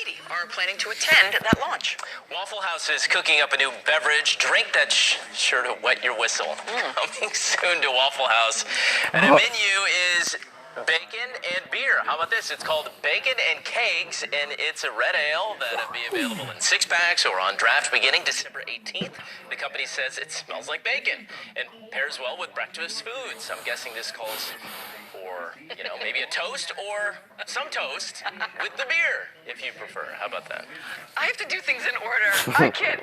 Katie are planning to attend that launch. Waffle House is cooking up a new beverage drink that's sure to wet your whistle. Coming soon to Waffle House. And the menu is bacon and beer. How about this? It's called Bacon and Kegs, and it's a red ale that'll be available in 6-packs or on draft beginning December 18th. The company says it smells like bacon and pairs well with breakfast foods. I'm guessing this calls for, maybe a toast or some toast with the beer, if you prefer. How about that? I have to do things in order. I can't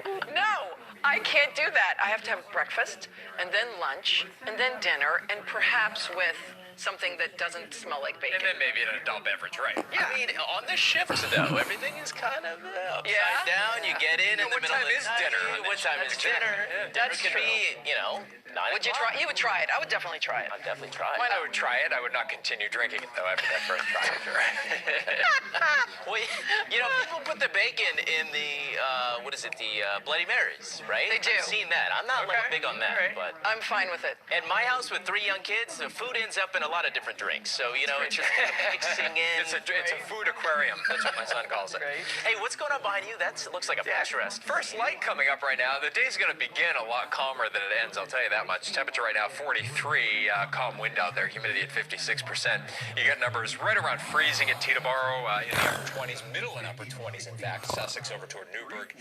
do that. I have to have breakfast, and then lunch, and then dinner, and perhaps with something that doesn't smell like bacon. And then maybe an adult beverage, right? Yeah. I mean, on the shift, though, everything is kind of upside down. You get in the middle of the night. What time is dinner? Dinner could be, 9 Would you try? You would try it. I would definitely try it. I'd definitely try it. I would try it. I would not continue drinking it, though, after that first try. Well, people put the bacon in the, Bloody Marys, right? They do. I've seen that. I'm not big on that, Right. but... I'm fine with it. In my house with 3 young kids, the food ends up in a lot of different drinks. So, it's just mixing in. It's a food aquarium. That's what my son calls it. Right. Hey, what's going on behind you? That looks like a flash arrest. First light coming up right now. The day's going to begin a lot calmer than it ends, I'll tell you that much. Temperature right now, 43. Calm wind out there. Humidity at 56%. You got numbers right around freezing at Teterboro in the upper 20s, middle and upper 20s, in fact. Sussex over toward Newburgh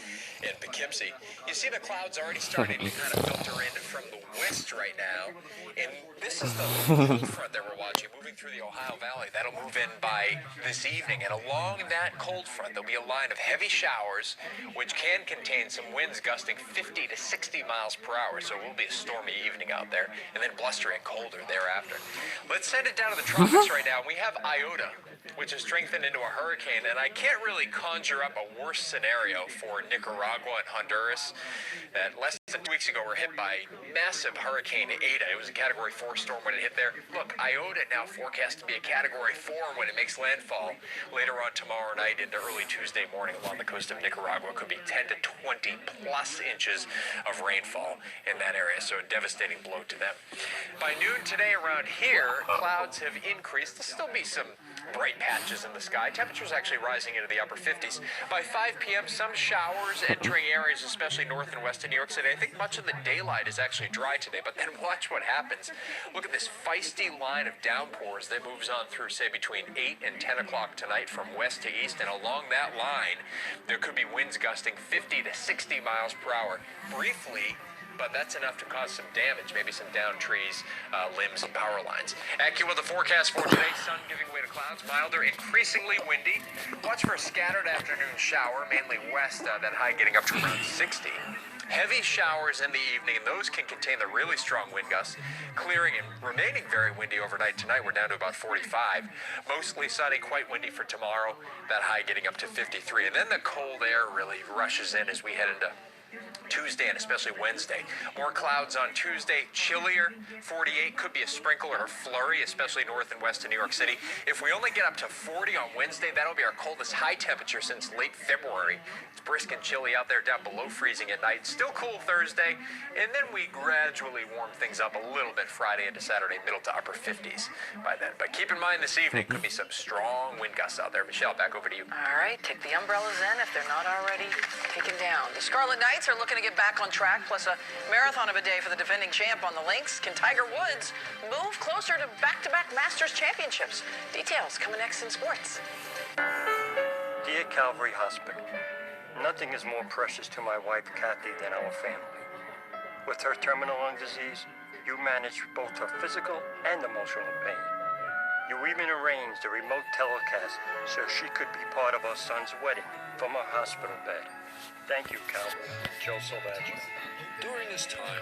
and Poughkeepsie. You see the clouds already starting to kind of filter in from the west right now. And this is the cold front that we're watching moving through the Ohio Valley. That'll move in by this evening. And along that cold front, there'll be a line of heavy showers, which can contain some winds gusting 50 to 60 miles per hour. So it will be a stormy evening out there, and then blustery and colder thereafter. Let's send it down to the tropics right now. We have Iota, which has strengthened into a hurricane, and I can't really conjure up a worse scenario for Nicaragua and Honduras. Less than 2 weeks ago, we were hit by massive Hurricane Eta. It was a Category 4 storm when it hit there. Look, Iota now forecast to be a Category 4 when it makes landfall later on tomorrow night into early Tuesday morning along the coast of Nicaragua. Could be 10 to 20 plus inches of rainfall in that area, so a devastating blow to them. By noon today around here, clouds have increased. There'll still be some bright patches in the sky. Temperatures actually rising into the upper 50s. By 5 p.m., some showers entering areas, especially north and west of New York City. I think much of the daylight is actually dry today, but then watch what happens. Look at this feisty line of downpours that moves on through, say, between 8 and 10 o'clock tonight from west to east, and along that line, there could be winds gusting 50 to 60 miles per hour. Briefly, but that's enough to cause some damage, maybe some downed trees, limbs, and power lines. AccuWeather forecast for today, sun giving way to clouds, milder, increasingly windy. Watch for a scattered afternoon shower, mainly west, that high getting up to around 60. Heavy showers in the evening, and those can contain the really strong wind gusts, clearing and remaining very windy overnight. Tonight, we're down to about 45. Mostly sunny, quite windy for tomorrow, that high getting up to 53. And then the cold air really rushes in as we head into Tuesday and especially Wednesday. More clouds on Tuesday, chillier, 48, could be a sprinkle or a flurry, especially north and west of New York City. If we only get up to 40 on Wednesday, that'll be our coldest high temperature since late February. It's brisk and chilly out there, down below freezing at night. Still cool Thursday, and then we gradually warm things up a little bit Friday into Saturday, middle to upper 50s by then. But keep in mind this evening could be some strong wind gusts out there. Michelle, back over to you. All right, take the umbrellas in if they're not already taken down. The Scarlet Knights are looking to get back on track, plus a marathon of a day for the defending champ on the links. Can Tiger Woods move closer to back-to-back Masters championships? Details coming next in sports. Dear Calvary Hospital, nothing is more precious to my wife Kathy than our family. With her terminal lung disease, you manage both her physical and emotional pain. You even arranged a remote telecast so she could be part of our son's wedding from her hospital bed. Thank you, Calvary. Joe Silvaggi. During this time,